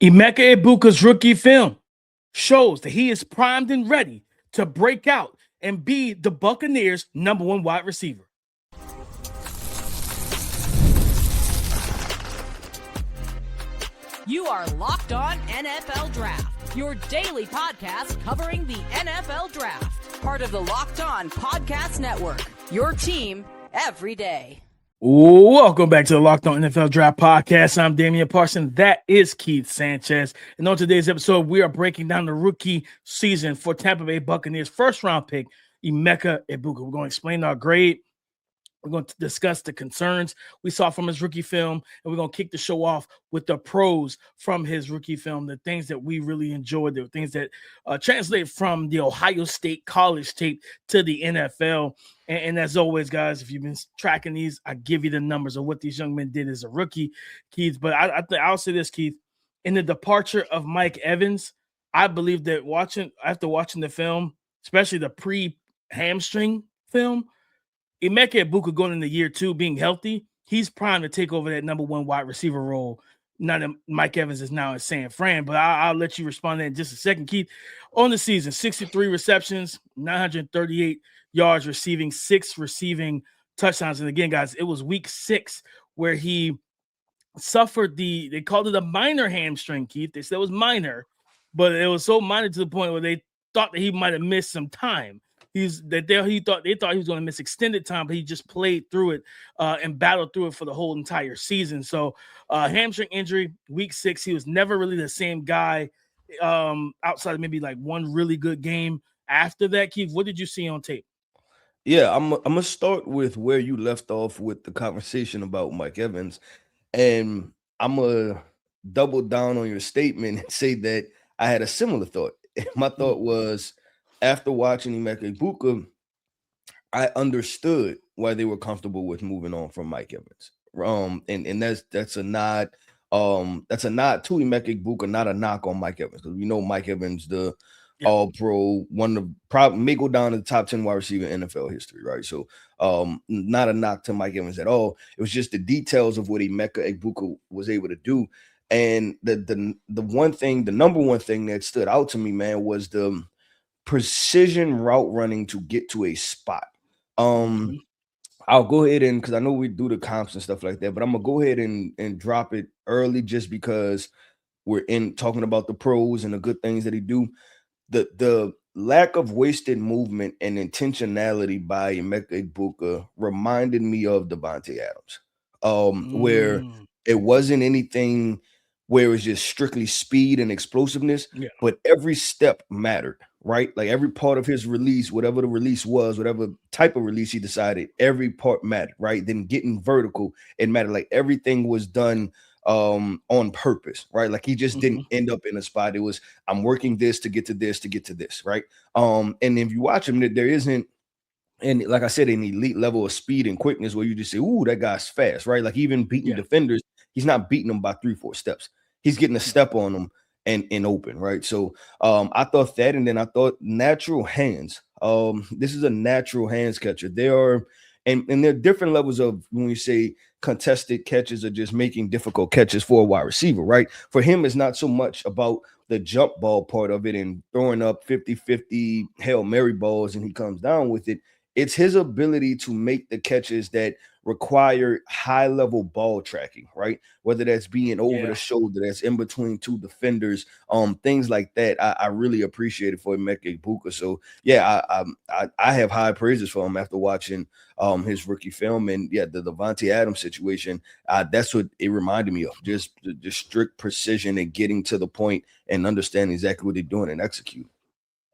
Emeka Egbuka's rookie film shows that he is primed and ready to break out and be the Buccaneers' number one wide receiver. You are Locked On NFL Draft, your daily podcast covering the NFL Draft. Part of the Locked On Podcast Network, your team every day. Welcome back to the Locked On NFL Draft Podcast. I'm Damian Parson. That is Keith Sanchez. And on today's episode, we are breaking down the rookie season for Tampa Bay Buccaneers first-round pick, Emeka Egbuka. We're going to explain our grade. We're going to discuss the concerns we saw from his rookie film, and we're going to kick the show off with the pros from his rookie film, the things that we really enjoyed, the things that translate from the Ohio State college tape to the NFL. And as always, guys, if you've been tracking these, I give you the numbers of what these young men did as a rookie, Keith. But I'll say this, Keith. In the departure of Mike Evans, I believe that after watching the film, especially the pre-hamstring film, Emeka Egbuka going into year two, being healthy, he's primed to take over that number one wide receiver role. Now that Mike Evans is now in San Fran, but I'll let you respond to that in just a second, Keith. On the season, 63 receptions, 938 yards receiving, 6 receiving touchdowns. And again, guys, it was week 6 where he suffered they called it a minor hamstring, Keith. They said it was minor, but it was so minor to the point where they thought that he might have missed some time. They thought he was going to miss extended time, but he just played through it and battled through it for the whole entire season. So hamstring injury, week 6, he was never really the same guy outside of maybe like one really good game. After that, Keith, what did you see on tape? Yeah, I'm gonna start with where you left off with the conversation about Mike Evans, and I'm gonna double down on your statement and say that I had a similar thought. My thought was, after watching Emeka Egbuka, I understood why they were comfortable with moving on from Mike Evans. And that's a nod. That's a nod to Emeka Egbuka, not a knock on Mike Evans, because we know Mike Evans, the All-Pro, one of probably may go down to the top 10 wide receiver in NFL history, right? So, not a knock to Mike Evans at all. It was just the details of what Emeka Egbuka was able to do. And the number one thing that stood out to me, man, was the precision route running to get to a spot. I'll go ahead and, because I know we do the comps and stuff like that, but I'm gonna go ahead and drop it early just because we're talking about the pros and the good things that he do. The lack of wasted movement and intentionality by Emeka Egbuka reminded me of Devonte Adams, where it wasn't anything where it was just strictly speed and explosiveness, but every step mattered, right? Like every part of his release, whatever the release was, whatever type of release he decided, every part mattered, right? Then getting vertical, it mattered. Like everything was done on purpose, right? Like he just didn't end up in a spot. It was, I'm working this to get to this, right? And if you watch him, there isn't, and like I said, an elite level of speed and quickness where you just say, ooh, that guy's fast, right? Like even beating defenders, he's not beating them by 3-4 steps. He's getting a step on them and open, right? So I thought that, and then I thought natural hands. This is a natural hands catcher. There are, and there are different levels of when you say contested catches or just making difficult catches for a wide receiver, right? For him, it's not so much about the jump ball part of it and throwing up 50-50 Hail Mary balls and he comes down with it. It's his ability to make the catches that require high-level ball tracking, right? Whether that's being over the shoulder, that's in between two defenders, things like that. I really appreciate it for Emeka Egbuka. So yeah, I have high praises for him after watching his rookie film, and the Devonte Adams situation. That's what it reminded me of, just the strict precision and getting to the point and understanding exactly what they're doing and executing.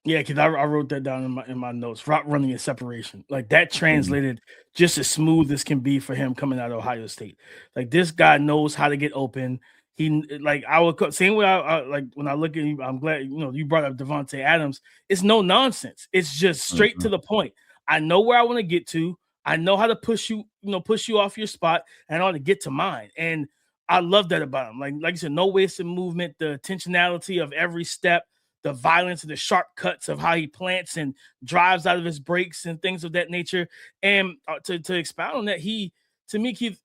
Yeah, because I wrote that down in my notes. Route running and separation, like that translated just as smooth as can be for him coming out of Ohio State. Like this guy knows how to get open. He same way I like when I look at you. I'm glad you brought up Devonte Adams. It's no nonsense. It's just straight to the point. I know where I want to get to. I know how to push you off your spot, and I want to get to mine. And I love that about him. Like you said, no wasted movement, the intentionality of every step, the violence and the sharp cuts of how he plants and drives out of his breaks and things of that nature. And to expound on that, to me, Keith,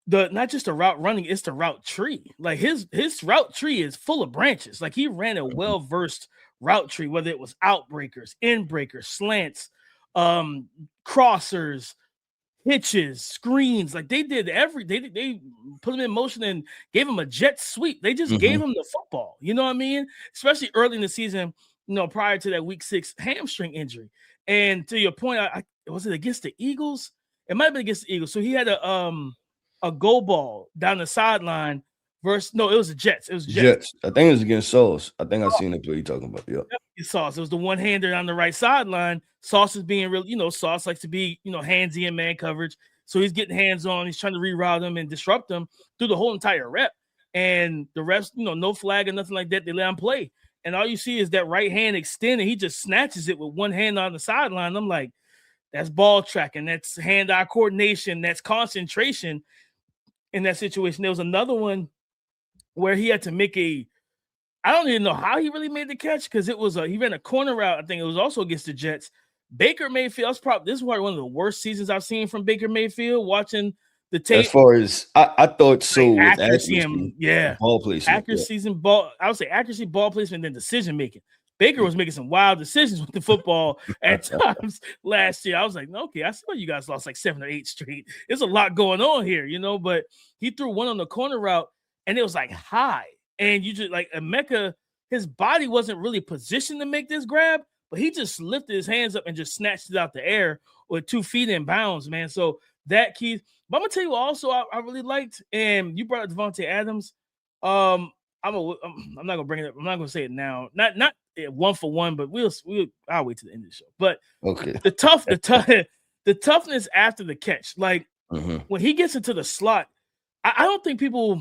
not just the route running, it's the route tree. Like his route tree is full of branches. Like he ran a well-versed route tree, whether it was outbreakers, inbreakers, slants, crossers, hitches, screens. Like they did they put him in motion and gave him a jet sweep. They just gave him the football. You know what I mean? Especially early in the season, prior to that week 6 hamstring injury. And to your point, was it against the Eagles? It might have been against the Eagles. So he had a go ball down the sideline versus it was the Jets. It was Jets. I think it was against Sauce. I think I seen the play you're talking about. Yeah. Sauce. It was the one-hander on the right sideline. Sauce is being real, Sauce likes to be, handsy in man coverage. So he's getting hands on. He's trying to reroute them and disrupt them through the whole entire rep. And the refs, no flag or nothing like that. They let him play. And all you see is that right hand extend, and he just snatches it with one hand on the sideline. I'm like, that's ball tracking. That's hand-eye coordination. That's concentration in that situation. There was another one where he had to make I don't even know how he really made the catch because it was he ran a corner route. I think it was also against the Jets. Baker Mayfield, this is probably one of the worst seasons I've seen from Baker Mayfield. Watching the tape, as far as I thought, so like with accuracy, ball placement, I would say accuracy, ball placement, and then decision making. Baker was making some wild decisions with the football at times last year. I was like, okay, I see why you guys lost like 7 or 8 straight. There's a lot going on here, But he threw one on the corner route, and it was like high. And you just like Emeka, his body wasn't really positioned to make this grab, but he just lifted his hands up and just snatched it out the air with 2 feet in bounds, man. So that Keith. But I'm gonna tell you also I really liked, and you brought up Devonte Adams. I'm not gonna bring it up. I'm not gonna say it now. Not 1-for-1, but I'll wait to the end of the show. But okay, the toughness after the catch, like when he gets into the slot. I don't think people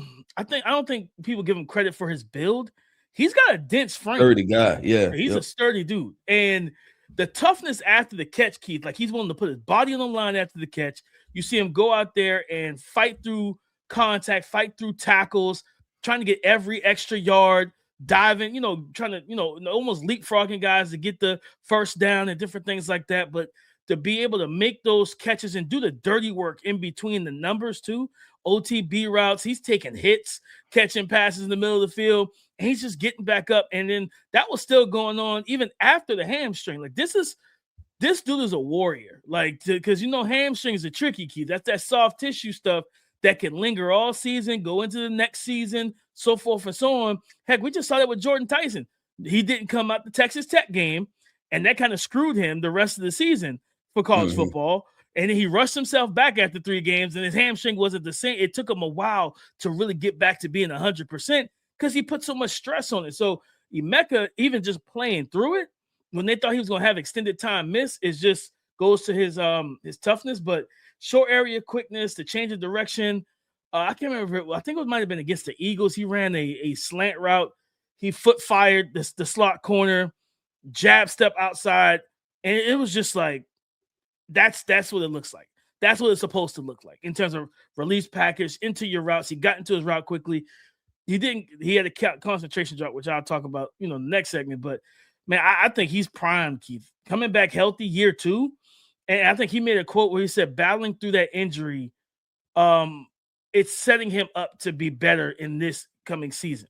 give him credit for his build. He's got a dense frame. Sturdy guy, yeah. He's a sturdy dude. And the toughness after the catch, Keith, like he's willing to put his body on the line after the catch. You see him go out there and fight through contact, fight through tackles, trying to get every extra yard, diving, trying to, almost leapfrogging guys to get the first down and different things like that. But to be able to make those catches and do the dirty work in between the numbers too, OTB routes, he's taking hits, catching passes in the middle of the field, and he's just getting back up. And then that was still going on even after the hamstring. Like this dude is a warrior. Like, because hamstrings are tricky, Keith. That's that soft tissue stuff that can linger all season, go into the next season, so forth and so on. Heck, we just saw that with Jordan Tyson. He didn't come out the Texas Tech game, and that kind of screwed him the rest of the season for college football. And then he rushed himself back after 3 games, and his hamstring wasn't the same. It took him a while to really get back to being 100% because he put so much stress on it. So Emeka, even just playing through it, when they thought he was going to have extended time miss, it just goes to his toughness. But short area quickness, the change of direction. I can't remember. I think it might have been against the Eagles. He ran a slant route. He foot fired the slot corner, jab step outside, and it was just like, that's what it looks like. That's what it's supposed to look like in terms of release package into your routes. He got into his route quickly. He had a concentration drop, which I'll talk about, the next segment. But man, I think he's primed, Keith. Coming back healthy year 2. And I think he made a quote where he said, battling through that injury, it's setting him up to be better in this coming season.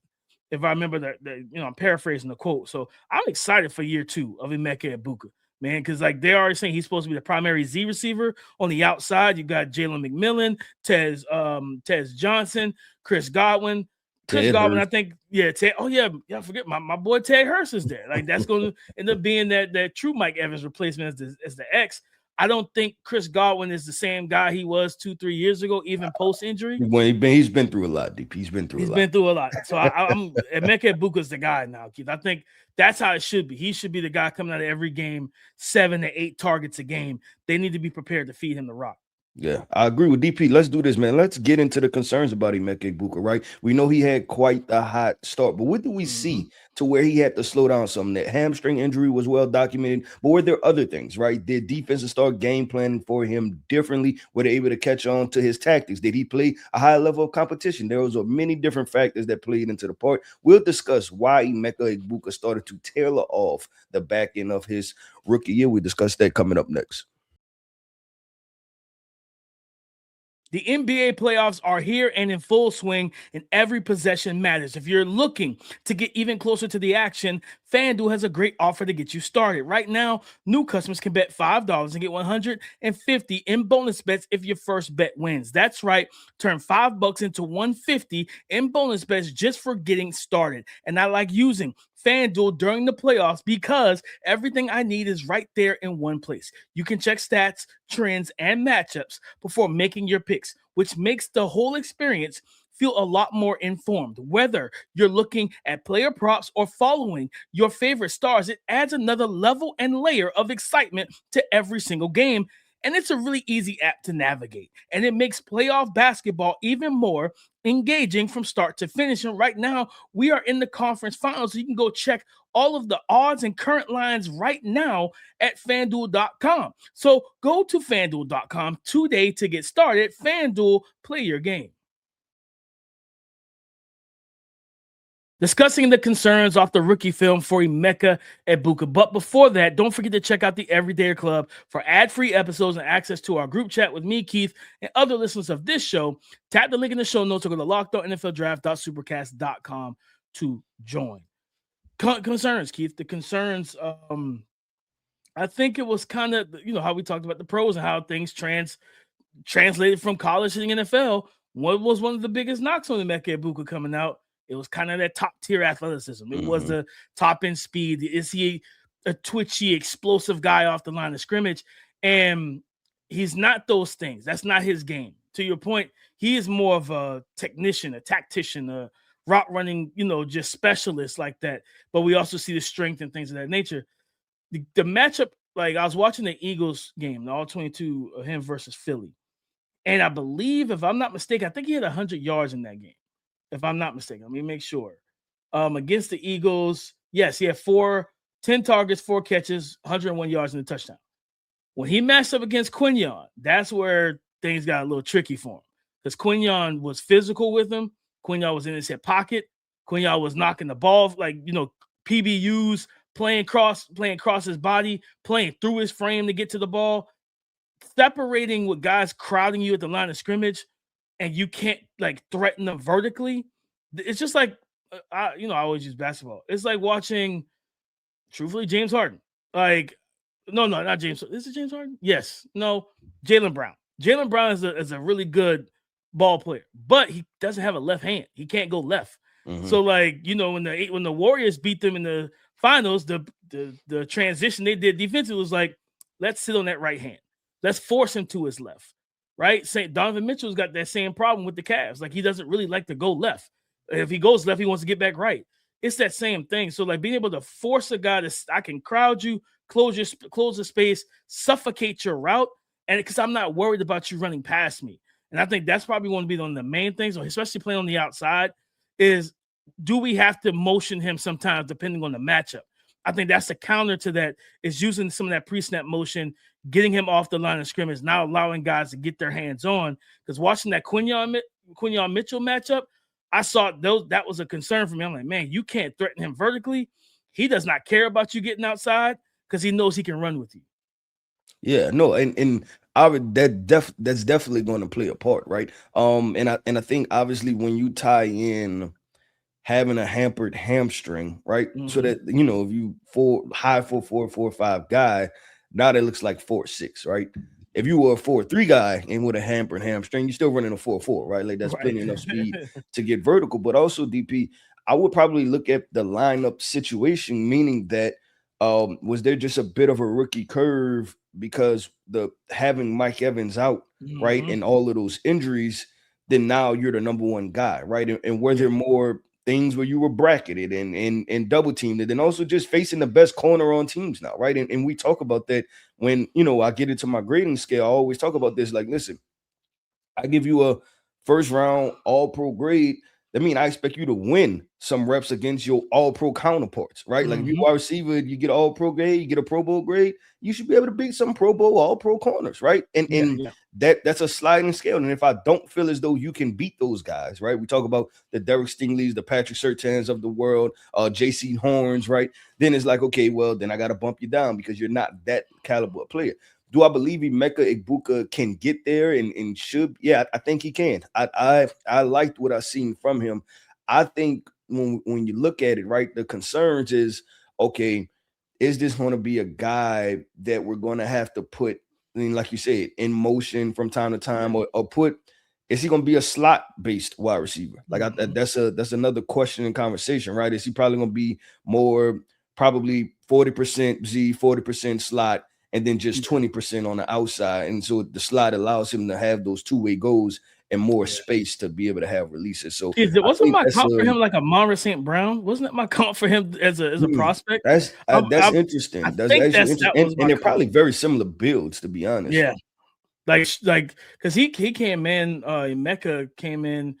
If I remember that, I'm paraphrasing the quote. So I'm excited for year 2 of Emeka Egbuka. Man, because like they're already saying he's supposed to be the primary Z receiver on the outside. You got Jalen McMillan, Tez Johnson, Chris Godwin. I think, Ted. Oh yeah, I forget my boy Ted Hurst is there. Like that's going to end up being that true Mike Evans replacement as the X. I don't think Chris Godwin is the same guy he was 2-3 years ago, even post injury. He's been through a lot, DP. He's been through a lot. So I'm Emeka Egbuka is the guy now, Keith. I think that's how it should be. He should be the guy coming out of every game, 7 to 8 targets a game. They need to be prepared to feed him the rock. Yeah, I agree with DP. Let's do this, man. Let's get into the concerns about Emeka Egbuka, right? We know he had quite a hot start, but what do we see to where he had to slow down some? That hamstring injury was well documented, but were there other things, right? Did defenses start game planning for him differently? Were they able to catch on to his tactics? Did he play a high level of competition? There was many different factors that played into the part. We'll discuss why Emeka Egbuka started to tailor off the back end of his rookie year. We discuss that coming up next. The NBA playoffs are here and in full swing, and every possession matters. If you're looking to get even closer to the action, FanDuel has a great offer to get you started. Right now, new customers can bet $5 and get $150 in bonus bets if your first bet wins. That's right. Turn $5 into $150 in bonus bets just for getting started. And I like using FanDuel during the playoffs because everything I need is right there in one place. You can check stats, trends, and matchups before making your picks, which makes the whole experience feel a lot more informed. Whether you're looking at player props or following your favorite stars, it adds another level and layer of excitement to every single game. And it's a really easy app to navigate. And it makes playoff basketball even more engaging from start to finish. And right now, we are in the conference finals. So you can go check all of the odds and current lines right now at FanDuel.com. So go to FanDuel.com today to get started. FanDuel, play your game. Discussing the concerns off the rookie film for Emeka Egbuka. But before that, don't forget to check out the Everyday Club for ad-free episodes and access to our group chat with me, Keith, and other listeners of this show. Tap the link in the show notes or go to lockedonnfldraft.supercast.com to join. Concerns, Keith. The concerns, I think it was kind of, how we talked about the pros and how things translated from college to the NFL. What was one of the biggest knocks on Emeka Egbuka coming out? It was kind of that top-tier athleticism. It was the top-end speed. Is he a twitchy, explosive guy off the line of scrimmage? And he's not those things. That's not his game. To your point, he is more of a technician, a tactician, a route running, just specialist like that. But we also see the strength and things of that nature. The matchup, like I was watching the Eagles game, the all-22 of him versus Philly. And I believe, if I'm not mistaken, I think he had 100 yards in that game. If I'm not mistaken, let me make sure. Against the Eagles, yes, he had 10 targets, 4 catches, 101 yards in the touchdown. When he matched up against Quinyon, that's where things got a little tricky for him because Quinyon was physical with him. Quinyon was in his hip pocket. Quinyon was knocking the ball, PBUs, playing across his body, playing through his frame to get to the ball, separating with guys crowding you at the line of scrimmage. And you can't threaten them vertically. It's just like, I always use basketball. It's like watching, truthfully, James Harden. No, not James. Is it James Harden? Yes. No, Jaylen Brown. Jaylen Brown is a really good ball player, but he doesn't have a left hand. He can't go left. So when the Warriors beat them in the finals, the transition they did defensively was like, let's sit on that right hand. Let's force him to his left. Right? Donovan Mitchell's got that same problem with the Cavs. He doesn't really like to go left. If he goes left, he wants to get back right. It's that same thing. So being able to force a guy I can crowd you, close the space, suffocate your route, and because I'm not worried about you running past me. And I think that's probably going to be one of the main things, especially playing on the outside, is do we have to motion him sometimes depending on the matchup? I think that's the counter to that is using some of that pre-snap motion, getting him off the line of scrimmage, now allowing guys to get their hands on. Because watching that Quinyon Mitchell matchup, I saw that was a concern for me. I'm like, man, you can't threaten him vertically. He does not care about you getting outside because he knows he can run with you. Yeah, no, and that's definitely going to play a part, right? And I think obviously when you tie in having a hampered hamstring, right? So that if you 4'5" guy, now that looks like 4'6", right? If you were a 4'3" guy and with a hampered hamstring, you're still running a 4'4", right? That's plenty enough speed to get vertical. But also, DP, I would probably look at the lineup situation, meaning that was there just a bit of a rookie curve because having Mike Evans out, right, and all of those injuries, then now you're the number one guy, right? And were there more things where you were bracketed and double teamed, and then also just facing the best corner on teams now, right? And we talk about that when I get into my grading scale. I always talk about this. Listen, I give you a first round all-pro grade. That means I expect you to win some reps against your all-pro counterparts, right? If you are a receiver, you get all-pro grade, you get a Pro Bowl grade, you should be able to beat some Pro Bowl, all-pro corners, right? And that's a sliding scale. And if I don't feel as though you can beat those guys, right? We talk about the Derek Stingley's, the Patrick Surtains of the world, J.C. Horns, right? Then it's like, okay, well, then I got to bump you down because you're not that caliber of player. Do I believe Emeka Egbuka can get there and should? Yeah, I think he can. I liked what I seen from him. I think when you look at it, right, the concerns is, okay, is this going to be a guy that we're going to have to put, I mean, like you said, in motion from time to time, or put? Is he going to be a slot-based wide receiver? Like that's another question and conversation, right? Is he probably going to be more probably 40% Z, 40% slot, and then just 20% on the outside? And so the slot allows him to have those two-way goals and more space to be able to have releases. So wasn't my comp for him like Amon-Ra St. Brown? Wasn't that my comp for him as a prospect? That's interesting. That's actually interesting. And they're probably very similar builds, to be honest. Yeah. Like because he came in, Emeka came in,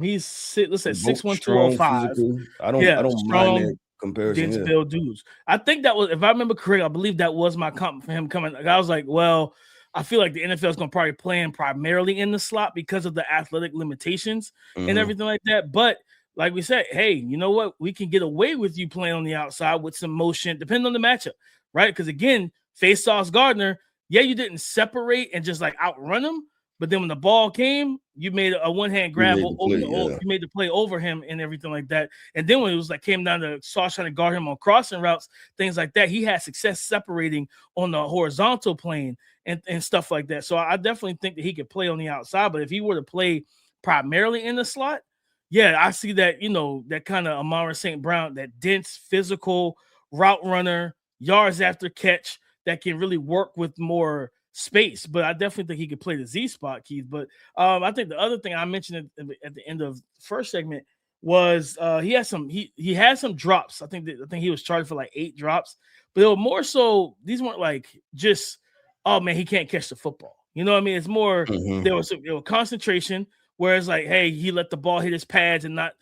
he's let's say 6'1", 205. I don't mind that comparison. Dense build dudes. I think that was, if I remember correctly, I believe that was my comp for him coming. Like, I was like, well, I feel like the NFL is going to probably play him primarily in the slot because of the athletic limitations and everything like that. But like we said, hey, you know what? We can get away with you playing on the outside with some motion, depending on the matchup, right? Because again, face-offs Gardner. Yeah, you didn't separate and just like outrun him, but then when the ball came, you made a one-hand grab over you made the play over him and everything like that. And then when it was like came down to Sauce trying to guard him on crossing routes, things like that, he had success separating on the horizontal plane and stuff like that. So I definitely think that he could play on the outside, but if he were to play primarily in the slot, yeah, I see that, you know, that kind of Amon-Ra St. Brown, that dense, physical route runner, yards after catch, that can really work with more space. But I definitely think he could play the Z spot, Keith. But I think the other thing I mentioned at the end of the first segment was he had some drops. I think he was charged for like 8 drops, but they were more so, these weren't like just, oh man, he can't catch the football. You know what I mean? It's more there was concentration, whereas like, hey, he let the ball hit his pads and not,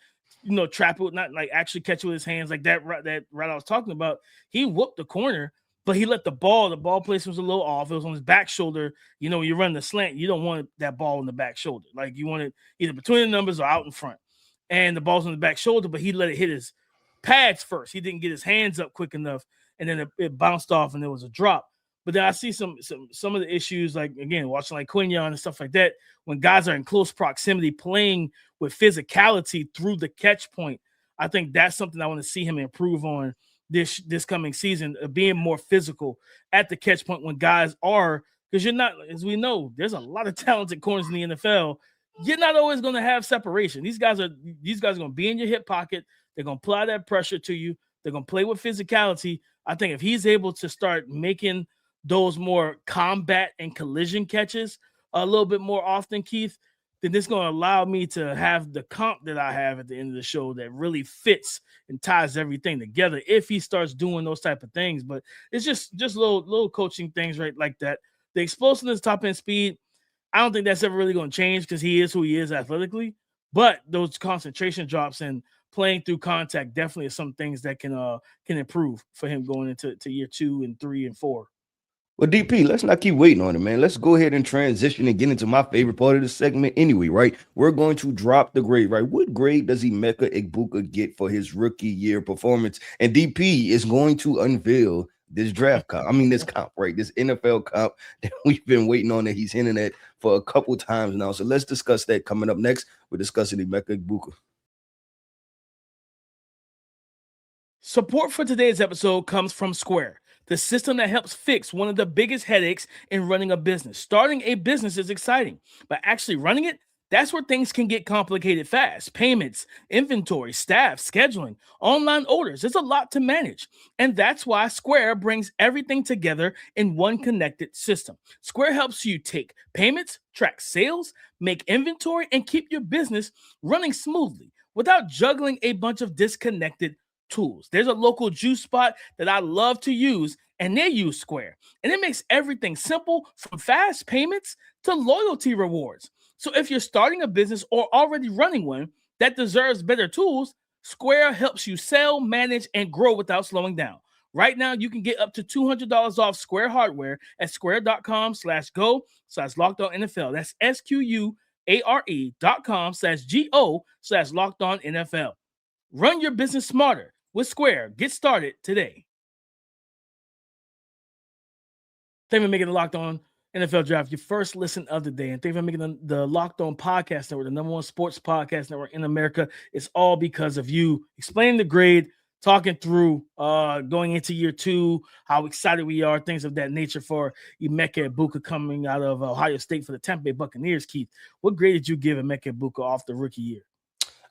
you know, trap it, not like actually catch it with his hands, like that right I was talking about. He whooped the corner, but he let the ball placement was a little off. It was on his back shoulder. You know, when you run the slant, you don't want that ball on the back shoulder. Like you want it either between the numbers or out in front. And the ball's on the back shoulder, but he let it hit his pads first. He didn't get his hands up quick enough, and then it bounced off and there was a drop. But then I see some of the issues, like, again, watching like Quinyon and stuff like that, when guys are in close proximity playing with physicality through the catch point. I think that's something I want to see him improve on this coming season, being more physical at the catch point when guys are, because you're not, as we know, there's a lot of talented corners in the NFL. You're not always going to have separation. These guys are going to be in your hip pocket. They're going to apply that pressure to you. They're going to play with physicality. I think if he's able to start making those more combat and collision catches a little bit more often, Keith, then this is going to allow me to have the comp that I have at the end of the show that really fits and ties everything together if he starts doing those type of things. But it's just little coaching things, right, like that. The explosiveness, top end speed, I don't think that's ever really going to change because he is who he is athletically. But those concentration drops and playing through contact definitely are some things that can improve for him going into year 2 and 3 and 4. Well, DP, let's not keep waiting on it, man. Let's go ahead and transition and get into my favorite part of the segment anyway, right? We're going to drop the grade, right? What grade does Emeka Egbuka get for his rookie year performance? And DP is going to unveil this draft comp. I mean, this comp, right? This NFL comp that we've been waiting on, that he's hinting at for a couple times now. So let's discuss that coming up next. We're discussing Emeka Egbuka. Support for today's episode comes from Square, the system that helps fix one of the biggest headaches in running a business. Starting a business is exciting, but actually running it, that's where things can get complicated fast. Payments, inventory, staff, scheduling, online orders. It's a lot to manage. And that's why Square brings everything together in one connected system. Square helps you take payments, track sales, make inventory, and keep your business running smoothly without juggling a bunch of disconnected tools. There's a local juice spot that I love to use, and they use Square. And it makes everything simple, from fast payments to loyalty rewards. So if you're starting a business or already running one that deserves better tools, Square helps you sell, manage, and grow without slowing down. Right now, you can get up to $200 off Square hardware at square.com/go/LockedOnNFL. That's SQUARE.com/GO/LockedOnNFL. Run your business smarter with Square. Get started today. Thank you for making the Locked On NFL Draft your first listen of the day. And thank you for making the Locked On Podcast Network, the #1 sports podcast network in America. It's all because of you. Explaining the grade, talking through going into year 2, how excited we are, things of that nature for Emeka Egbuka coming out of Ohio State for the Tampa Bay Buccaneers. Keith, what grade did you give Emeka Egbuka off the rookie year?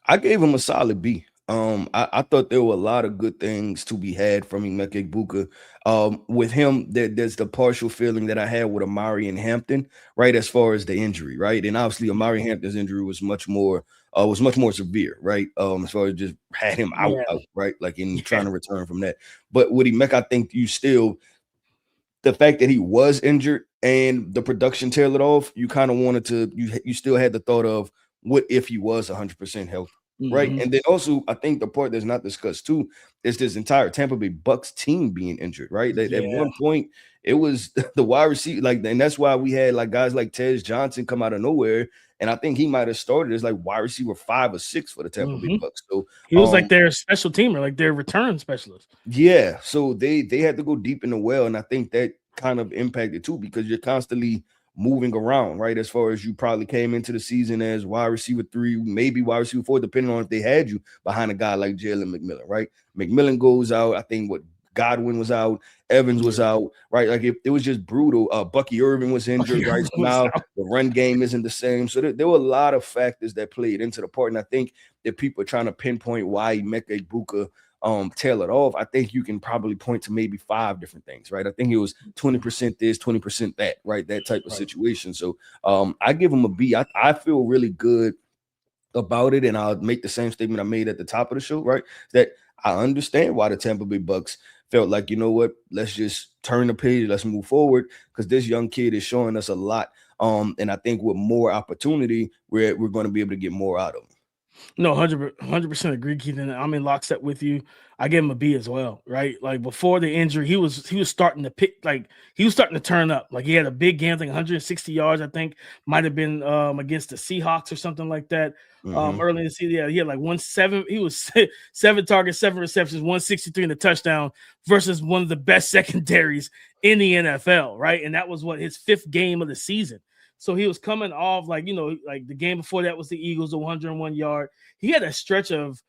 I gave him a solid B. I thought there were a lot of good things to be had from Emeka Egbuka. With him, there's the partial feeling that I had with Amari and Hampton, right, as far as the injury, right? And obviously Amari Hampton's injury was much more severe, right? As far as just had him out, right? Like in trying to return from that. But with Emeka, I think the fact that he was injured and the production tailed it off, you kind of wanted to, you still had the thought of what if he was 100% healthy. Right. And then also, I think the part that's not discussed too is this entire Tampa Bay Bucks team being injured. Right. At one point, it was the wide receiver, and that's why we had like guys like Tej Johnson come out of nowhere. And I think he might have started as like wide receiver 5 or 6 for the Tampa Bay Bucks. So he was like their special teamer, like their return specialist. Yeah. So they had to go deep in the well. And I think that kind of impacted too, because you're constantly moving around, right? As far as you probably came into the season as wide receiver 3, maybe wide receiver 4, depending on if they had you behind a guy like Jalen McMillan, right? McMillan goes out. I think Godwin was out, Evans was out, right? Like it was just brutal. Bucky Irvin was injured, right? So now the run game isn't the same. So there were a lot of factors that played into the part. And I think that people are trying to pinpoint why Emeka Egbuka tail it off. I think you can probably point to maybe 5 different things, right? I think it was 20% this, 20% that, right? That type of situation. So I give him a B. I feel really good about it, and I'll make the same statement I made at the top of the show, right? That I understand why the Tampa Bay Bucks felt like, you know what, let's just turn the page, let's move forward, because this young kid is showing us a lot. And I think with more opportunity, we're going to be able to get more out of him. No, 100% agree, Keith. And I'm in lockstep with you. I gave him a B as well, right? Like before the injury, he was starting to pick, like he was starting to turn up. Like he had a big game, I think 160 yards, I think might have been against the Seahawks or something like that. Early in the season, he had like 7 targets, 7 receptions, 163 in the touchdown versus one of the best secondaries in the NFL, right? And that was his 5th game of the season. So he was coming off like the game before that was the Eagles, the 101 yard. He had a stretch of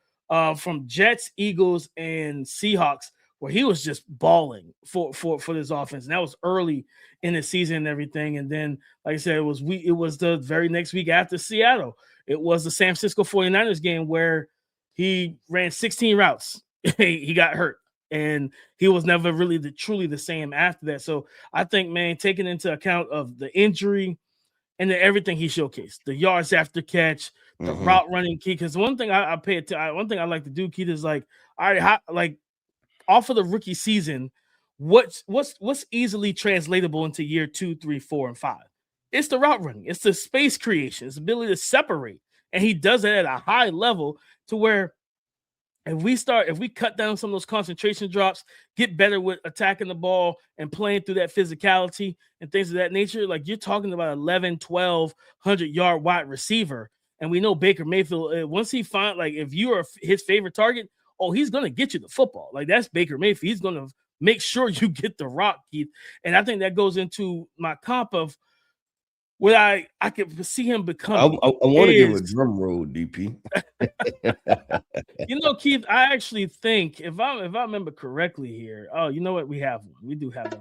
from Jets, Eagles, and Seahawks where he was just balling for this offense. And that was early in the season and everything. And then, like I said, it was the very next week after Seattle. It was the San Francisco 49ers game where he ran 16 routes. He got hurt. And he was never really truly the same after that. So I think, man, taking into account of the injury and then everything he showcased, the yards after catch, the route running key. Because one thing one thing I like to do, Keith, is like, all right, off of the rookie season, what's easily translatable into year 2, 3, 4, and 5? It's the route running. It's the space creation. It's the ability to separate. And he does it at a high level to where if we cut down some of those concentration drops, get better with attacking the ball and playing through that physicality and things of that nature, like you're talking about 11, 12, 100-yard wide receiver. And we know Baker Mayfield, once he finds, like, if you are his favorite target, he's going to get you the football. Like, that's Baker Mayfield. He's going to make sure you get the rock, Keith. And I think that goes into my comp of what I could see him becoming. I want to give a drum roll, DP. Keith, I actually think if I remember correctly here, you know what? We have one. We do have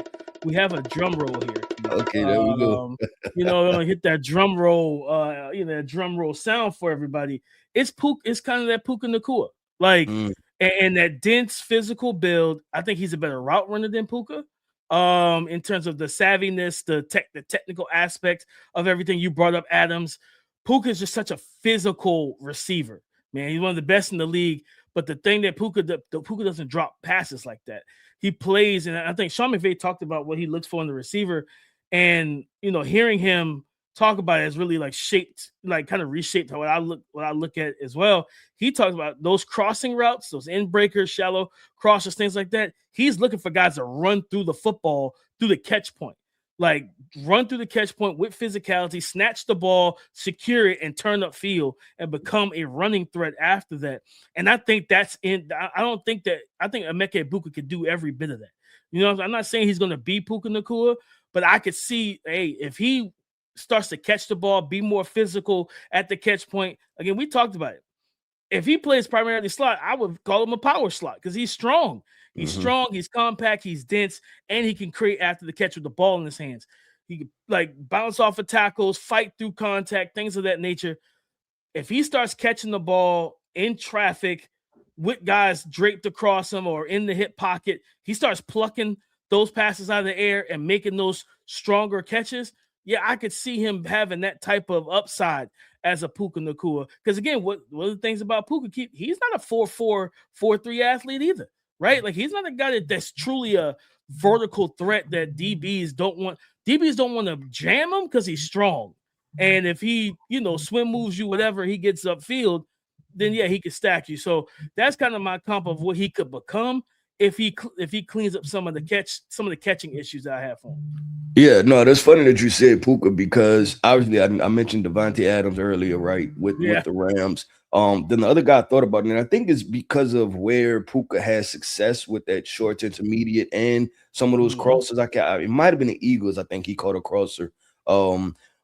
we have a drum roll here. Keith. Okay, there we go. I'm gonna hit that drum roll, that drum roll sound for everybody. It's kind of that Puka Nacua. Like and that dense physical build. I think he's a better route runner than Puka. In terms of the savviness, the technical aspect of everything you brought up, Adams. Puka is just such a physical receiver, man. He's one of the best in the league. But the thing that Puka doesn't drop passes like that. He plays, and I think Sean McVay talked about what he looks for in the receiver, and hearing him talk about it has really kind of reshaped what I look at as well. He talks about those crossing routes, those end breakers, shallow crosses, things like that. He's looking for guys to run through the football, through the catch point, like run through the catch point with physicality, snatch the ball, secure it, and turn up field and become a running threat after that. And I think I think Emeka Egbuka could do every bit of that. I'm not saying he's going to be Puka Nacua, but I could see, hey, if he starts to catch the ball, be more physical at the catch point. Again, we talked about it. If he plays primarily slot, I would call him a power slot because he's strong. He's strong, he's compact, he's dense, and he can create after the catch with the ball in his hands. He can like bounce off of tackles, fight through contact, things of that nature. If he starts catching the ball in traffic with guys draped across him or in the hip pocket, he starts plucking those passes out of the air and making those stronger catches. Yeah, I could see him having that type of upside as a Puka Nacua. Because again, one of the things about Puka, he's not a 4-4, 4-3 athlete either, right? Like he's not a guy that's truly a vertical threat that DBs don't want. DBs don't want to jam him because he's strong. And if he, swim moves you, whatever, he gets upfield, then yeah, he could stack you. So that's kind of my comp of what he could become if he cleans up some of the catching issues that I have for him. Yeah, no, that's funny that you said Puka because obviously I mentioned Devonte Adams earlier, right? With the Rams. Then the other guy I thought about it, and I think it's because of where Puka has success with that short to intermediate and some of those crosses. It might have been the Eagles. I think he caught a crosser.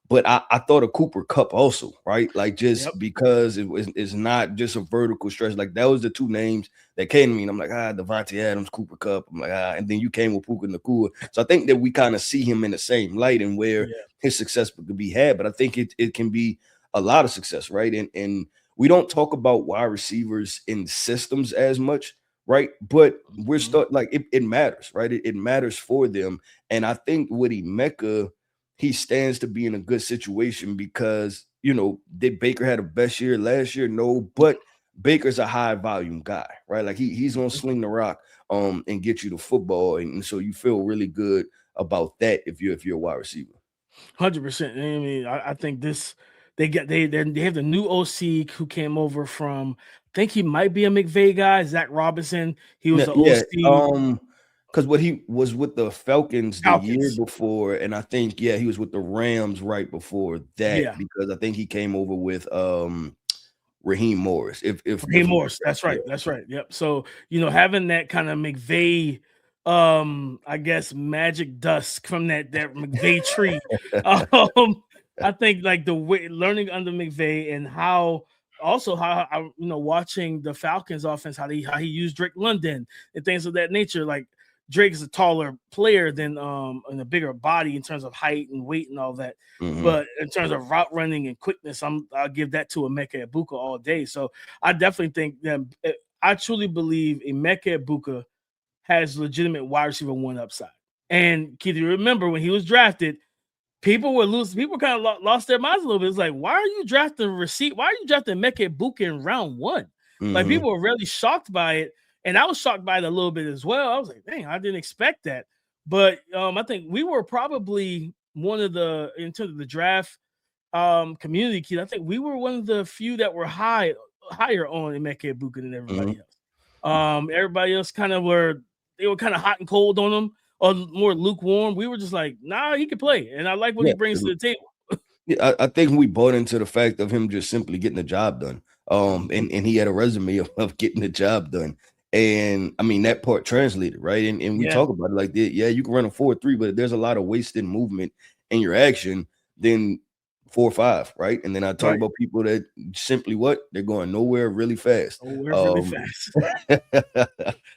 But I thought of Cooper Kupp also, right? Like because it's not just a vertical stretch. Like that was the two names that came to me. And I'm like, Devonte Adams, Cooper Kupp. I'm like, and then you came with Puka Nacua. So I think that we kind of see him in the same light and where his success could be had. But I think it can be a lot of success, right? And we don't talk about wide receivers in systems as much, right? But we're it matters, right? It matters for them. And I think with Emeka, he stands to be in a good situation because, did Baker had a best year last year? No, but Baker's a high volume guy, right? Like he's going to sling the rock and get you the football. And so you feel really good about that if you're a wide receiver. 100%. I mean, I think they have the new OC who came over from, I think he might be a McVay guy, Zach Robinson. He was the OC. Because what he was with the Falcons the year before, and I think he was with the Rams right before that because I think he came over with Raheem Morris. Raheem Morris, that's right. Yep. So having that kind of McVay, I guess magic dust from that McVay tree. I think like the way learning under McVay and how watching the Falcons offense, how he used Drake London and things of that nature, like. Drake is a taller player than and a bigger body in terms of height and weight and all that. But in terms of route running and quickness, I'll give that to Emeka Egbuka all day. So I definitely think that I truly believe Emeka Egbuka has legitimate wide receiver one upside. And Keith, you remember when he was drafted, people kind of lost their minds a little bit. It's like, why are you drafting Emeka Egbuka in round one? Like people were really shocked by it. And I was shocked by it a little bit as well. I was like, dang, I didn't expect that. But I think we were probably one of the, in terms of the draft community, Keith, I think we were one of the few that were higher on Emeka Egbuka than everybody else. Everybody else they were kind of hot and cold on him or more lukewarm. We were just like, nah, he can play. And I like what he brings to the table. I think we bought into the fact of him just simply getting the job done. And he had a resume of getting the job done. And I mean, that part translated, right? And we talk about it like that. Yeah, you can run a 4.3, but there's a lot of wasted movement in your action than 4.5, right? And then I talk about people that simply they're going nowhere really fast.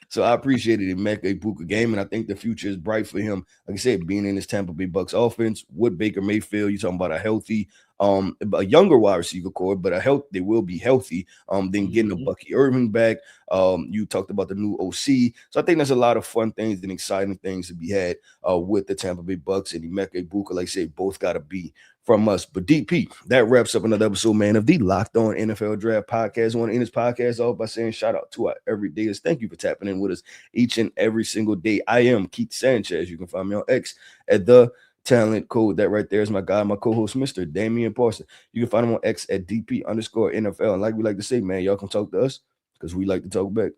So I appreciated Emeka Egbuka game, and I think the future is bright for him. Like I said, being in this Tampa Bay Bucs offense with Baker Mayfield, you're talking about a healthy, a younger wide receiver core, but they will be healthy. Then getting a Bucky Irving back. You talked about the new OC. So I think there's a lot of fun things and exciting things to be had with the Tampa Bay Bucs and Emeka Egbuka. Like I said, both got to be from us. But DP, that wraps up another episode, man, of the Locked On NFL Draft Podcast. I want to end this podcast off by saying shout out to our everydayers. Thank you for tapping in with us each and every single day. I am Keith Sanchez. You can find me on X at the Talent Code. That right there is my guy, my co-host, Mr. Damian Parson. You can find him on X at DP_NFL. And like we like to say, man, y'all can talk to us because we like to talk back.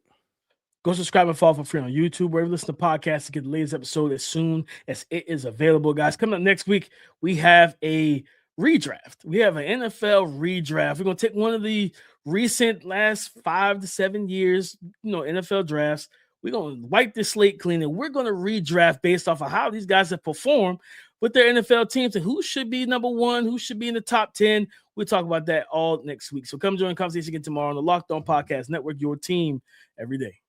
Go subscribe and follow for free on YouTube, wherever you listen to podcasts to get the latest episode as soon as it is available, guys. Coming up next week, we have a redraft. We have an NFL redraft. We're going to take one of the recent last 5 to 7 years, NFL drafts. We're going to wipe the slate clean, and we're going to redraft based off of how these guys have performed with their NFL teams and who should be number one, who should be in the top 10. We'll talk about that all next week. So come join the conversation again tomorrow on the Locked On Podcast Network, your team every day.